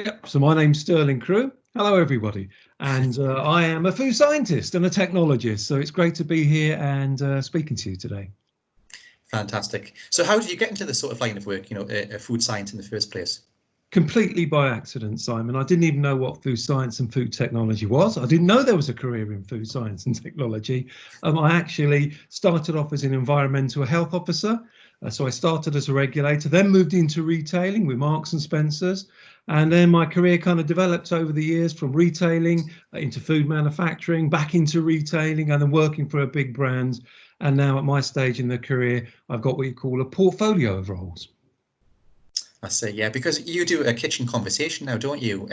Yep. So my name's Sterling Crew. Hello, everybody. And I am a food scientist and a technologist. So it's great to be here and speaking to you today. Fantastic. So how did you get into this sort of line of work, food science in the first place? Completely by accident, Simon. I didn't even know what food science and food technology was. I didn't know there was a career in food science and technology. I actually started off as an environmental health officer. So I started as a regulator, then moved into retailing with Marks and Spencer's. And then my career kind of developed over the years from retailing into food manufacturing, back into retailing, and then working for a big brand. And now at my stage in the career, I've got what you call a portfolio of roles. I see, yeah, because you do a kitchen conversation now, don't you?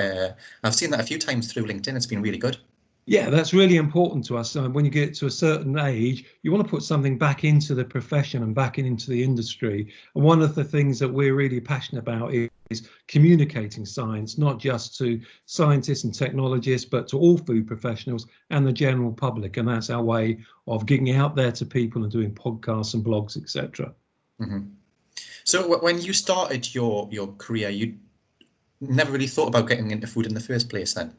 I've seen that a few times through LinkedIn. It's been really good. Yeah, that's really important to us. When you get to a certain age, you want to put something back into the profession and back into the industry. And one of the things that we're really passionate about is communicating science, not just to scientists and technologists, but to all food professionals and the general public. And that's our way of getting out there to people and doing podcasts and blogs, etc. Mm-hmm. So when you started your career, you never really thought about getting into food in the first place then?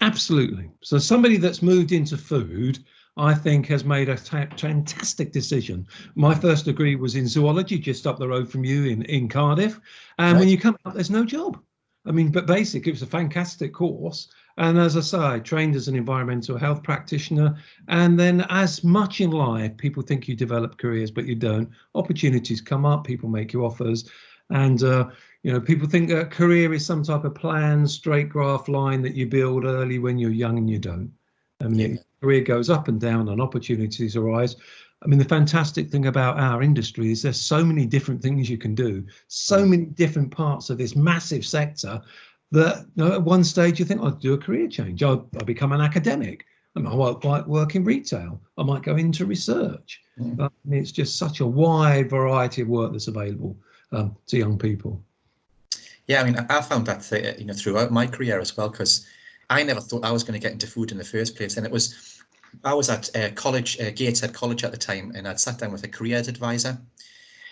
Absolutely. So somebody that's moved into food, I think, has made a fantastic decision. My first degree was in zoology, just up the road from you in Cardiff. And right. When you come up, there's no job. I mean, but basically, it was a fantastic course. And as I say, I trained as an environmental health practitioner. And then as much in life, people think you develop careers, but you don't. Opportunities come up, people make you offers. And, people think a career is some type of plan, straight graph line that you build early when you're young, and you don't. I mean, your career goes up and down and opportunities arise. I mean, the fantastic thing about our industry is there's so many different things you can do, so many different parts of this massive sector that at one stage you think, I'll do a career change. I'll become an academic. I might work in retail. I might go into research. I mean, it's just such a wide variety of work that's available to young people. Yeah, I mean, I found that throughout my career as well, because I never thought I was going to get into food in the first place. And I was at college, Gateshead College at the time, and I'd sat down with a careers advisor,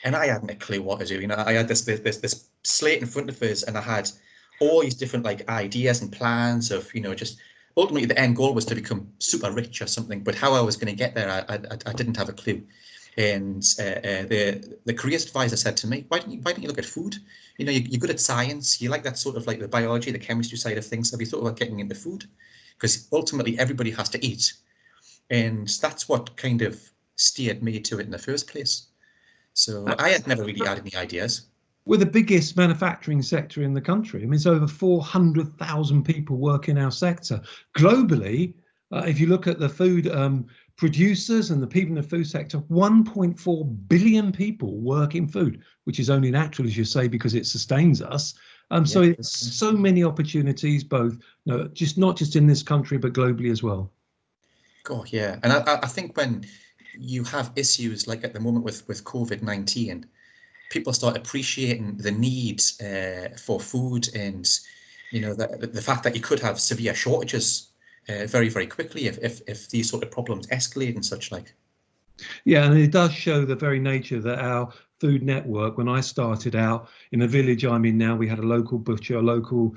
and I hadn't a clue what to do. I had this slate in front of us, and I had all these different ideas and plans of just ultimately the end goal was to become super rich or something. But how I was going to get there, I didn't have a clue. And the careers advisor said to me, why don't you look at food? You're good at science. You like that sort of the biology, the chemistry side of things. Have you thought about getting into food? Because ultimately everybody has to eat. And that's what kind of steered me to it in the first place. So I had never really had any ideas. We're the biggest manufacturing sector in the country. I mean, it's over 400,000 people work in our sector. Globally, if you look at the food producers and the people in the food sector, 1.4 billion people work in food, which is only natural, as you say, because it sustains us. So it's so many opportunities, both not just in this country, but globally as well. God, yeah. And I think when you have issues like at the moment with COVID-19, people start appreciating the need for food and the fact that you could have severe shortages very, very quickly if these sort of problems escalate and such like. Yeah, and it does show the very nature that our food network, when I started out in the village I'm in now, we had a local butcher, a local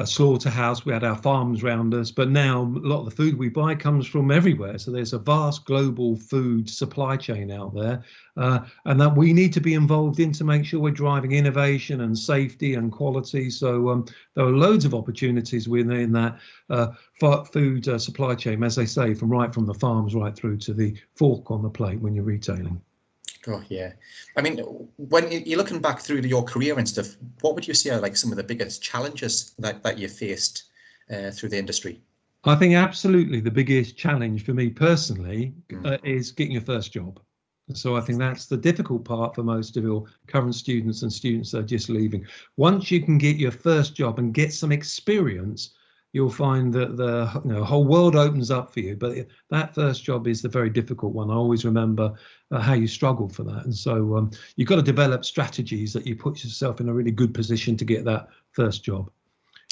slaughterhouse, we had our farms round us, but now a lot of the food we buy comes from everywhere. So there's a vast global food supply chain out there, and that we need to be involved in to make sure we're driving innovation and safety and quality. So there are loads of opportunities within that food supply chain, as they say, from the farms right through to the fork on the plate when you're retailing. Oh, yeah. I mean, when you're looking back through your career and stuff, what would you say are some of the biggest challenges that you faced through the industry? I think absolutely the biggest challenge for me personally is getting your first job. So I think that's the difficult part for most of your current students and students that are just leaving. Once you can get your first job and get some experience, you'll find that the whole world opens up for you. But that first job is the very difficult one. I always remember how you struggled for that. And so you've got to develop strategies that you put yourself in a really good position to get that first job.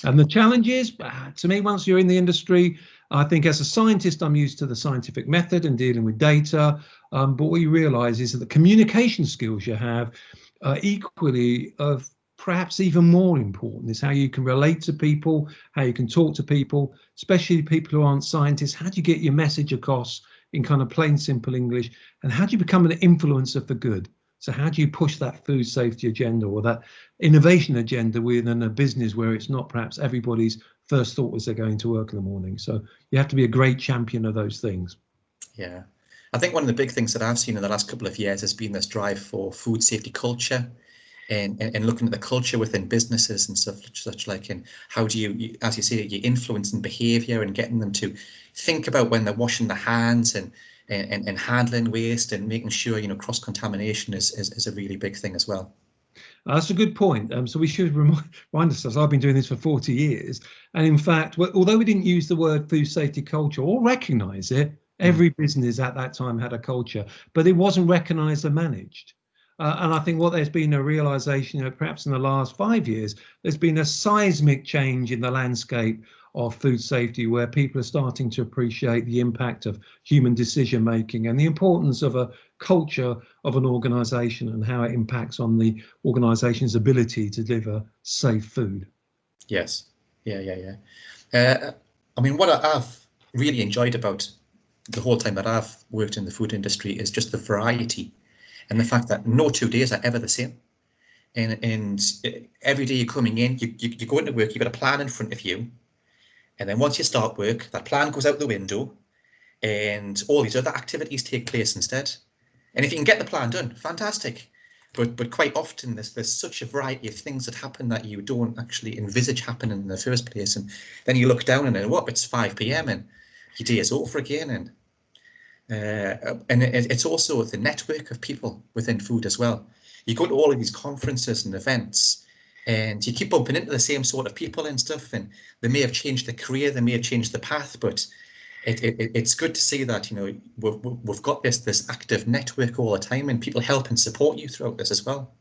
And the challenge is, to me, once you're in the industry, I think as a scientist, I'm used to the scientific method and dealing with data. But what you realize is that the communication skills you have equally of perhaps even more important is how you can relate to people, how you can talk to people, especially people who aren't scientists. How do you get your message across in kind of plain, simple English? And how do you become an influencer for good? So how do you push that food safety agenda or that innovation agenda within a business where it's not perhaps everybody's first thought as they're going to work in the morning? So you have to be a great champion of those things. Yeah. I think one of the big things that I've seen in the last couple of years has been this drive for food safety culture and looking at the culture within businesses and stuff such like, and how do you, as you say, you influencing behavior and getting them to think about when they're washing their hands and handling waste and making sure, you know, cross-contamination is a really big thing as well. That's a good point. So we should remind ourselves, I've been doing this for 40 years. And in fact, although we didn't use the word food safety culture or recognise it, every business at that time had a culture, but it wasn't recognised and managed. And I think what there's been a realisation, you know, perhaps in the last 5 years, there's been a seismic change in the landscape of food safety, where people are starting to appreciate the impact of human decision making and the importance of a culture of an organisation and how it impacts on the organisation's ability to deliver safe food. Yes. Yeah. I mean, what I've really enjoyed about the whole time that I've worked in the food industry is just the variety and the fact that no 2 days are ever the same. And every day you're coming in, you go into work, you've got a plan in front of you. And then once you start work, that plan goes out the window and all these other activities take place instead. And if you can get the plan done, fantastic. But quite often there's such a variety of things that happen that you don't actually envisage happening in the first place. And then you look down and then, what, it's 5 p.m. and your day is over again. And it's also the network of people within food as well. You go to all of these conferences and events, and you keep bumping into the same sort of people and stuff, and they may have changed their career, they may have changed the path, but it's good to see that, you know, we've got this active network all the time, and people help and support you throughout this as well.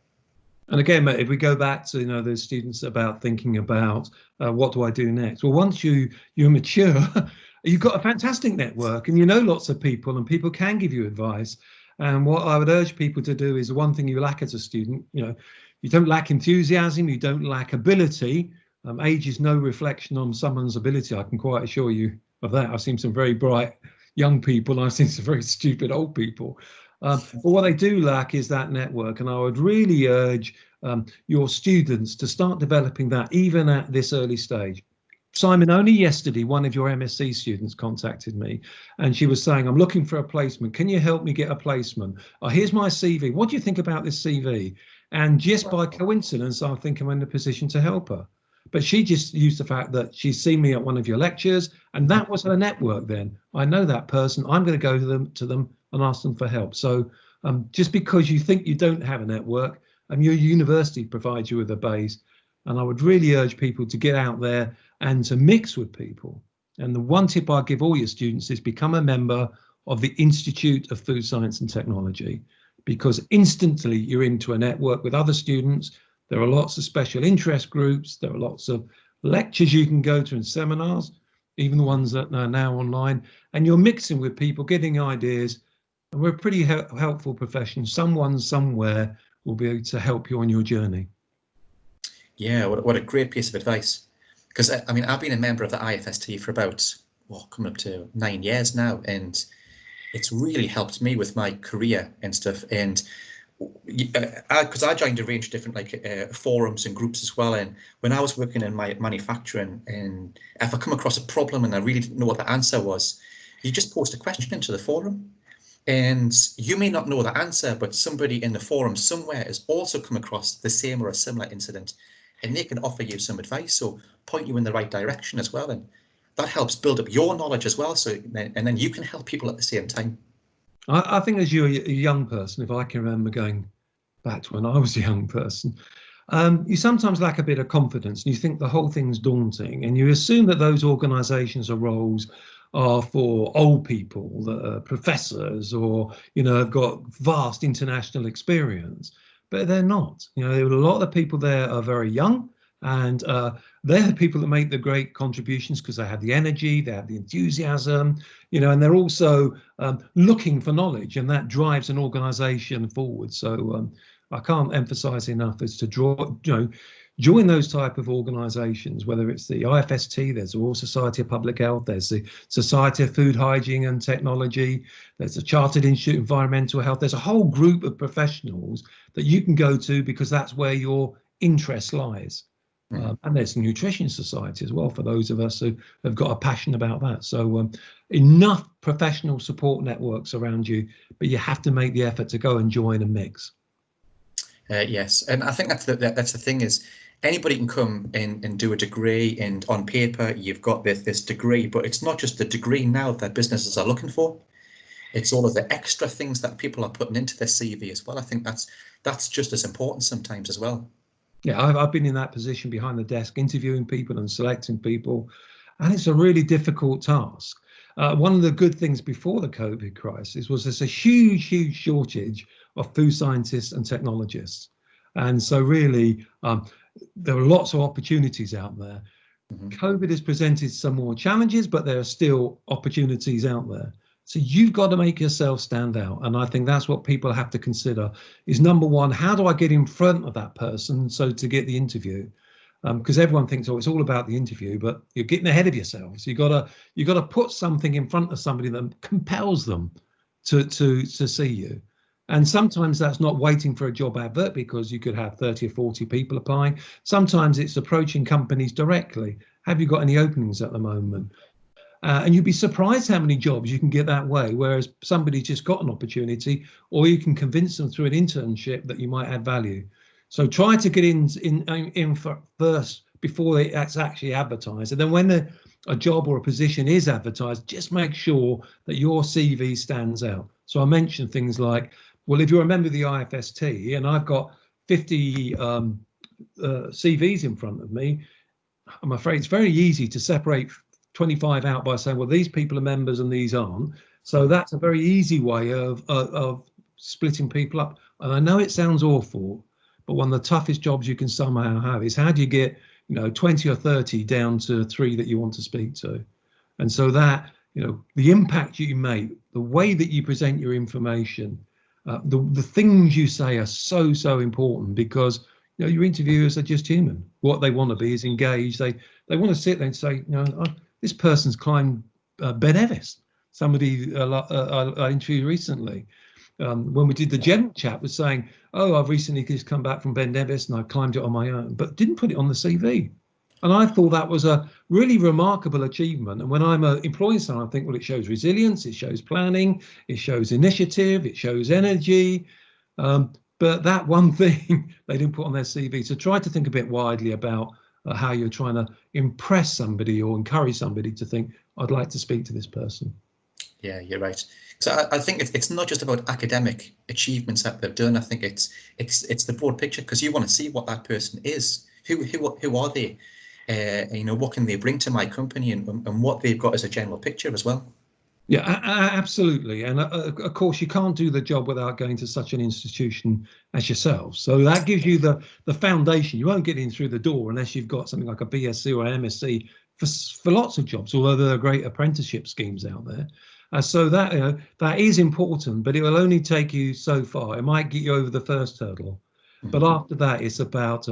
And again, if we go back to, you know, those students about thinking about what do I do next? Well, once you're mature, you've got a fantastic network and you know lots of people and people can give you advice. And what I would urge people to do is the one thing you lack as a student, you know, you don't lack enthusiasm, you don't lack ability. Age is no reflection on someone's ability. I can quite assure you of that. I've seen some very bright young people, and I've seen some very stupid old people. But what they do lack is that network. And I would really urge your students to start developing that even at this early stage. Simon, only yesterday, one of your MSc students contacted me and she was saying, I'm looking for a placement. Can you help me get a placement? Here's my CV. What do you think about this CV? And just by coincidence, I think I'm in a position to help her. But she just used the fact that she's seen me at one of your lectures, and that was her network then. I know that person. I'm going to go to them and ask them for help. So just because you think you don't have a network, your university provides you with a base. And I would really urge people to get out there and to mix with people. And the one tip I give all your students is become a member of the Institute of Food Science and Technology, because instantly you're into a network with other students. There are lots of special interest groups. There are lots of lectures you can go to and seminars, even the ones that are now online. And you're mixing with people, getting ideas. And we're a pretty helpful profession. Someone somewhere will be able to help you on your journey. Yeah, what a great piece of advice. Because I mean, I've been a member of the IFST for about, coming up to 9 years now, and it's really helped me with my career and stuff. And because I joined a range of different forums and groups as well. And when I was working in my manufacturing, and if I come across a problem and I really didn't know what the answer was, you just post a question into the forum. And you may not know the answer, but somebody in the forum somewhere has also come across the same or a similar incident, and they can offer you some advice or point you in the right direction as well. And that helps build up your knowledge as well. And then you can help people at the same time. I think as you're a young person, if I can remember going back to when I was a young person, you sometimes lack a bit of confidence and you think the whole thing's daunting, and you assume that those organisations or roles are for old people, that are professors, or, you know, have got vast international experience, but they're not. You know, a lot of the people there are very young, and they're the people that make the great contributions because they have the energy, they have the enthusiasm, you know, and they're also looking for knowledge, and that drives an organisation forward. So I can't emphasize enough is to join those type of organizations, whether it's the IFST, there's the Royal Society of Public Health, there's the Society of Food Hygiene and Technology, there's the Chartered Institute of Environmental Health. There's a whole group of professionals that you can go to because that's where your interest lies. And there's the Nutrition Society as well for those of us who have got a passion about that. So enough professional support networks around you, but you have to make the effort to go and join and mix. Yes, and I think that's the thing is anybody can come in and do a degree, and on paper you've got this degree, but it's not just the degree now that businesses are looking for. It's all of the extra things that people are putting into their CV as well. I think that's just as important sometimes as well. Yeah, I've been in that position behind the desk, interviewing people and selecting people, and it's a really difficult task. One of the good things before the COVID crisis was there's a huge shortage of food scientists and technologists. And so really, there are lots of opportunities out there. COVID has presented some more challenges, but there are still opportunities out there. So you've got to make yourself stand out. And I think that's what people have to consider is, number one, how do I get in front of that person so to get the interview? Because everyone thinks, oh, it's all about the interview, but you're getting ahead of yourselves. You got to put something in front of somebody that compels them to see you. And sometimes that's not waiting for a job advert, because you could have 30 or 40 people applying. Sometimes it's approaching companies directly. Have you got any openings at the moment? And you'd be surprised how many jobs you can get that way, whereas somebody's just got an opportunity, or you can convince them through an internship that you might add value. So try to get in first before it's actually advertised. And then when a job or a position is advertised, just make sure that your CV stands out. So I mentioned things like, well, if you're a member of the IFST and I've got 50 CVs in front of me, I'm afraid it's very easy to separate 25 out by saying, well, these people are members and these aren't. So that's a very easy way of splitting people up. And I know it sounds awful, but one of the toughest jobs you can somehow have is how do you get 20 or 30 down to 3 that you want to speak to. And so that, the impact you make, the way that you present your information, the things you say are so important, because your interviewers are just human. What they want to be is engaged. They want to sit there and say, this person's climbed Ben Nevis. Somebody I interviewed recently, when we did the general chat, was saying, oh, I've recently just come back from Ben Nevis and I climbed it on my own, but didn't put it on the CV. And I thought that was a really remarkable achievement. And when I'm employing someone, I think, well, it shows resilience, it shows planning, it shows initiative, it shows energy. But that one thing they didn't put on their CV. So try to think a bit widely about how you're trying to impress somebody or encourage somebody to think, I'd like to speak to this person. Yeah, you're right. So I think it's not just about academic achievements that they've done. I think it's the broad picture, because you want to see what that person is. Who are they? What can they bring to my company, and what they've got as a general picture as well. Yeah, absolutely. And of course, you can't do the job without going to such an institution as yourself. So that gives you the foundation. You won't get in through the door unless you've got something like a BSc or an MSc for lots of jobs, although there are great apprenticeship schemes out there. So that that is important, but it will only take you so far. It might get you over the first hurdle. But after that, it's about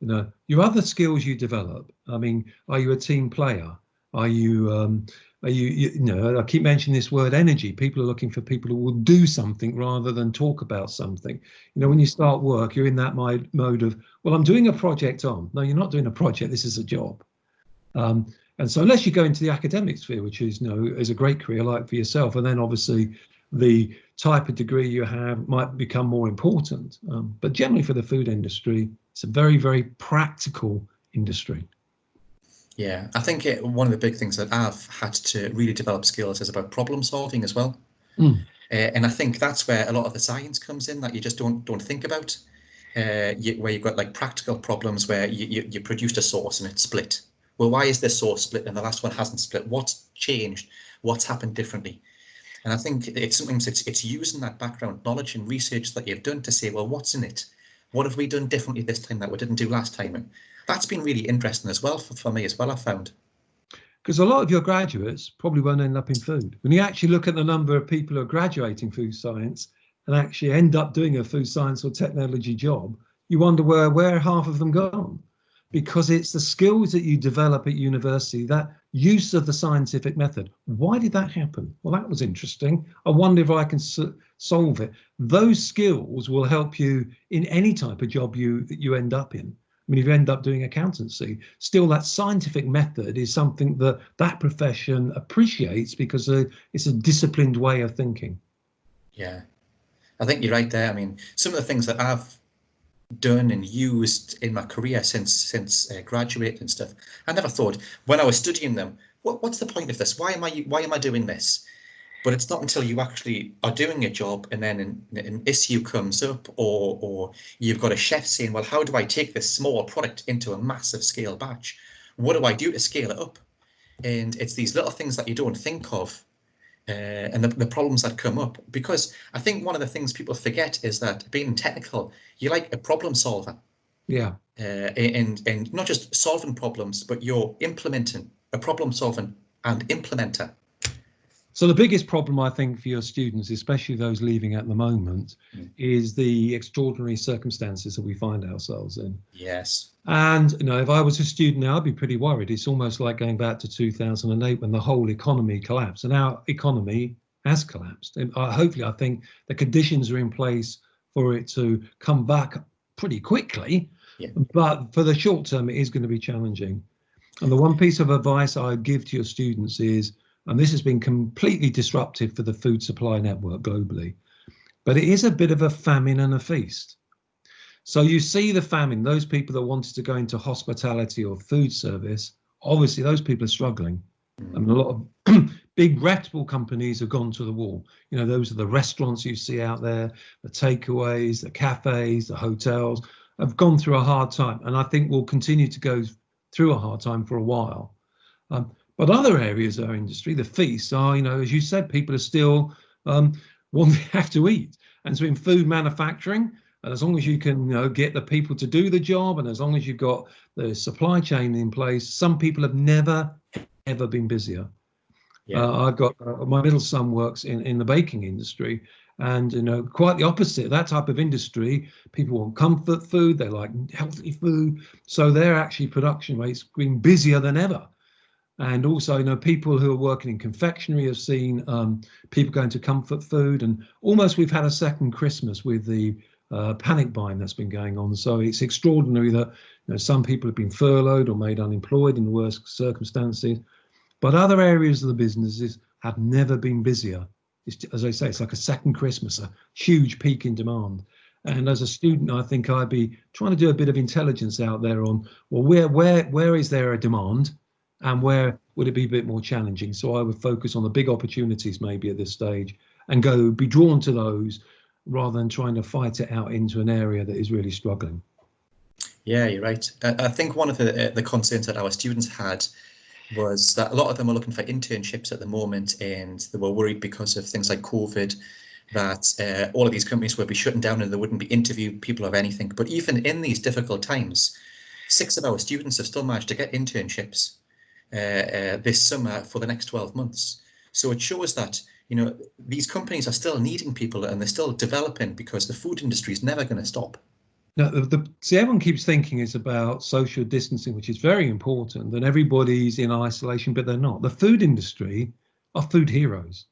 your other skills you develop. I mean, are you a team player? Are you I keep mentioning this word energy. People are looking for people who will do something rather than talk about something. When you start work, you're in that mode of, well, I'm doing a project on. No, you're not doing a project. This is a job. And so unless you go into the academic sphere, which is, is a great career like for yourself, and then obviously the type of degree you have might become more important. But generally for the food industry, it's a very, very practical industry. Yeah, I think one of the big things that I've had to really develop skills is about problem solving as well. And I think that's where a lot of the science comes in that you just don't think about, where you've got like practical problems where you produced a sauce and it's split. Well, why is this sauce split and the last one hasn't split? What's changed? What's happened differently? And I think sometimes it's using that background knowledge and research that you've done to say, well, what's in it? What have we done differently this time that we didn't do last time? And that's been really interesting as well for me as well, I've found. Because a lot of your graduates probably won't end up in food. When you actually look at the number of people who are graduating food science and actually end up doing a food science or technology job, you wonder where half of them gone, because it's the skills that you develop at university, that use of the scientific method. Why did that happen? Well, that was interesting. I wonder if I can solve it. Those skills will help you in any type of job you end up in. I mean, if you end up doing accountancy, still that scientific method is something that profession appreciates, because it's a disciplined way of thinking. Yeah, I think you're right there. I mean, some of the things that I've done and used in my career since graduating and stuff, I never thought when I was studying them, what's the point of this? Why am I doing this? But it's not until you actually are doing a job, and then an issue comes up, or you've got a chef saying, well, how do I take this small product into a massive scale batch? What do I do to scale it up? And it's these little things that you don't think of, and the problems that come up. Because I think one of the things people forget is that being technical, you're like a problem solver. Yeah. And not just solving problems, but you're implementing a problem solving and implementer. So the biggest problem, I think, for your students, especially those leaving at the moment, is the extraordinary circumstances that we find ourselves in. Yes. And, if I was a student now, I'd be pretty worried. It's almost like going back to 2008 when the whole economy collapsed, and our economy has collapsed. And hopefully, I think the conditions are in place for it to come back pretty quickly. Yeah. But for the short term, it is going to be challenging. And the one piece of advice I give to your students is, and this has been completely disruptive for the food supply network globally, but it is a bit of a famine and a feast. So you see the famine, those people that wanted to go into hospitality or food service, obviously those people are struggling. I mean, a lot of big reputable companies have gone to the wall. Those are the restaurants you see out there, the takeaways, the cafes, the hotels have gone through a hard time. And I think will continue to go through a hard time for a while. But other areas of our industry, the feasts are, as you said, people are still have to eat. And so in food manufacturing, as long as you can get the people to do the job, and as long as you've got the supply chain in place, some people have never, ever been busier. Yeah. I've got my middle son works in the baking industry, and quite the opposite. That type of industry, people want comfort food, they like healthy food, so their actually production rates being busier than ever. And also, people who are working in confectionery have seen people going to comfort food, and almost we've had a second Christmas with the panic buying that's been going on. So it's extraordinary that some people have been furloughed or made unemployed in the worst circumstances, but other areas of the businesses have never been busier. It's, as I say, it's like a second Christmas, a huge peak in demand. And as a student, I think I'd be trying to do a bit of intelligence out there on, well, where is there a demand? And where would it be a bit more challenging? So I would focus on the big opportunities maybe at this stage and be drawn to those rather than trying to fight it out into an area that is really struggling. Yeah, you're right. I think one of the concerns that our students had was that a lot of them are looking for internships at the moment, and they were worried because of things like COVID that all of these companies would be shutting down and they wouldn't be interviewing people of anything. But even in these difficult times, 6 of our students have still managed to get internships this summer for the next 12 months. So it shows that these companies are still needing people and they're still developing, because the food industry is never going to stop. Now, see, everyone keeps thinking it's about social distancing, which is very important, and everybody's in isolation, but they're not. The food industry are food heroes.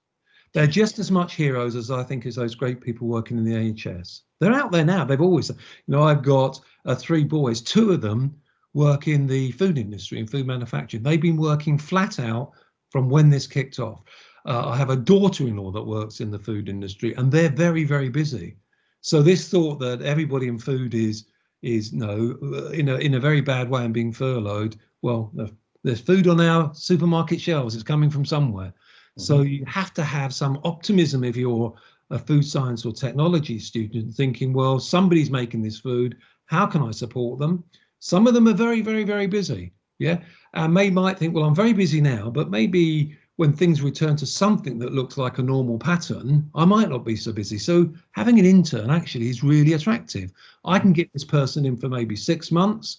They're just as much heroes as I think as those great people working in the NHS. They're out there now. They've always, I've got 3 boys, 2 of them work in the food industry and food manufacturing. They've been working flat out from when this kicked off. I have a daughter-in-law that works in the food industry, and they're very, very busy. So this thought that everybody in food is in a very bad way and being furloughed. Well, there's food on our supermarket shelves. It's coming from somewhere. Mm-hmm. So you have to have some optimism if you're a food science or technology student, thinking, well, somebody's making this food. How can I support them? Some of them are very, very, very busy. Yeah. And they might think, well, I'm very busy now, but maybe when things return to something that looks like a normal pattern, I might not be so busy. So having an intern actually is really attractive. I can get this person in for maybe 6 months.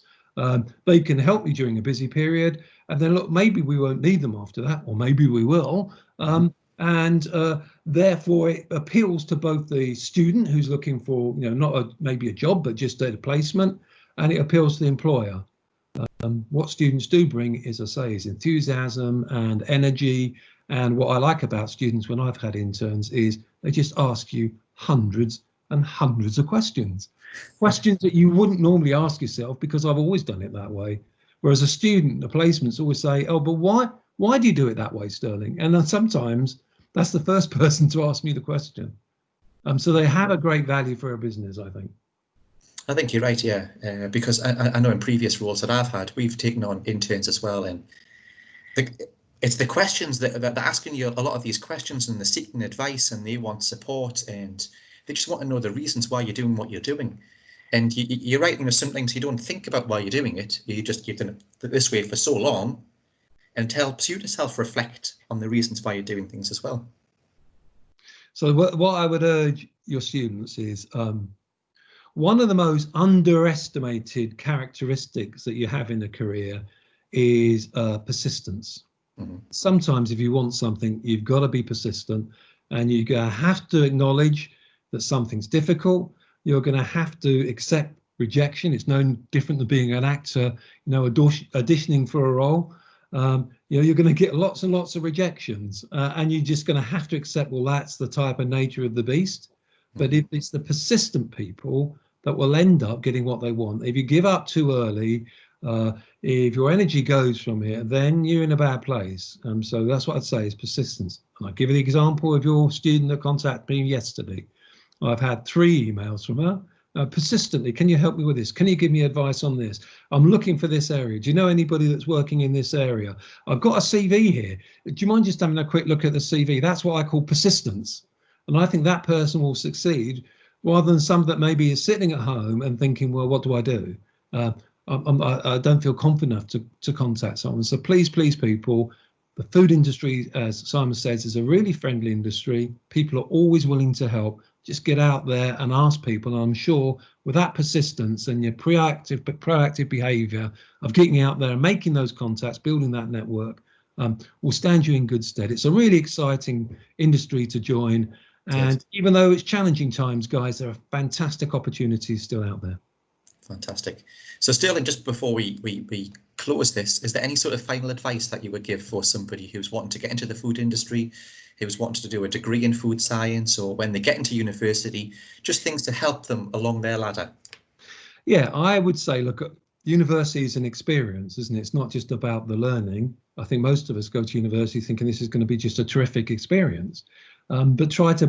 They can help me during a busy period. And then look, maybe we won't need them after that, or maybe we will. and therefore it appeals to both the student who's looking for, not maybe a job, but just a placement, and it appeals to the employer. What students do bring, as I say, is enthusiasm and energy. And what I like about students when I've had interns is they just ask you hundreds and hundreds of questions that you wouldn't normally ask yourself, because I've always done it that way. Whereas a student, the placements always say, oh, but why do you do it that way, Sterling? And then sometimes that's the first person to ask me the question. So they have a great value for a business, I think. I think you're right, yeah, because I know in previous roles that I've had, we've taken on interns as well, and it's the questions that they're asking you a lot of these questions, and they're seeking advice, and they want support, and they just want to know the reasons why you're doing what you're doing. And you're right, sometimes you don't think about why you're doing it. You just keep doing it this way for so long, and it helps you to self-reflect on the reasons why you're doing things as well. So what I would urge your students is, one of the most underestimated characteristics that you have in a career is persistence. Mm-hmm. Sometimes if you want something, you've got to be persistent, and you're going to have to acknowledge that something's difficult. You're going to have to accept rejection. It's no different than being an actor, auditioning for a role. You're going to get lots and lots of rejections, and you're just going to have to accept, well, that's the type of nature of the beast. But if it's the persistent people that will end up getting what they want. If you give up too early, if your energy goes from here, then you're in a bad place. So that's what I'd say is persistence. And I'll give you the example of your student that contacted me yesterday. I've had 3 emails from her. Persistently, can you help me with this? Can you give me advice on this? I'm looking for this area. Do you know anybody that's working in this area? I've got a CV here. Do you mind just having a quick look at the CV? That's what I call persistence. And I think that person will succeed, rather than some that maybe is sitting at home and thinking, well, what do I do? I don't feel confident enough to contact someone. So please, people, the food industry, as Simon says, is a really friendly industry. People are always willing to help. Just get out there and ask people. And I'm sure with that persistence and your proactive behaviour of getting out there and making those contacts, building that network, will stand you in good stead. It's a really exciting industry to join. And even though it's challenging times, guys, there are fantastic opportunities still out there. Fantastic. So Sterling, just before we close this, is there any sort of final advice that you would give for somebody who's wanting to get into the food industry, who's wanting to do a degree in food science, or when they get into university, just things to help them along their ladder? Yeah, I would say, look, university is an experience, isn't it? It's not just about the learning. I think most of us go to university thinking this is going to be just a terrific experience. But try to,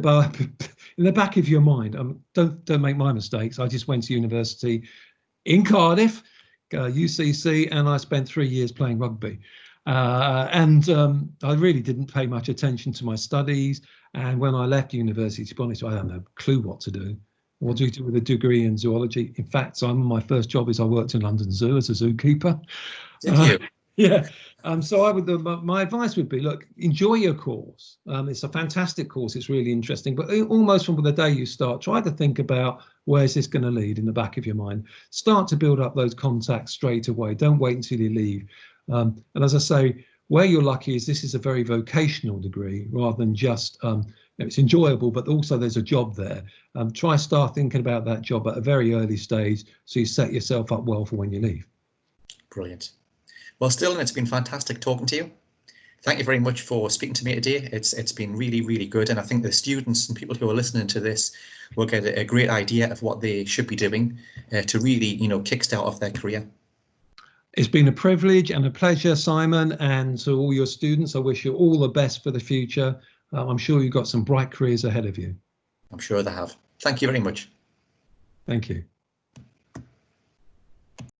in the back of your mind, don't make my mistakes. I just went to university in Cardiff, UCC, and I spent 3 years playing rugby. And I really didn't pay much attention to my studies. And when I left university, to be honest, I had no clue what to do. What do you do with a degree in zoology? In fact, my first job is I worked in London Zoo as a zookeeper. Did you? Yeah. So my advice would be, look, enjoy your course. It's a fantastic course. It's really interesting. But almost from the day you start, try to think about where's this going to lead in the back of your mind. Start to build up those contacts straight away. Don't wait until you leave. And as I say, where you're lucky is this is a very vocational degree rather than just it's enjoyable, but also there's a job there. Start thinking about that job at a very early stage so you set yourself up well for when you leave. Brilliant. Well, Sterling, it's been fantastic talking to you. Thank you very much for speaking to me today. It's been really, really good. And I think the students and people who are listening to this will get a great idea of what they should be doing to really, kickstart off their career. It's been a privilege and a pleasure, Simon, and to all your students, I wish you all the best for the future. I'm sure you've got some bright careers ahead of you. I'm sure they have. Thank you very much. Thank you.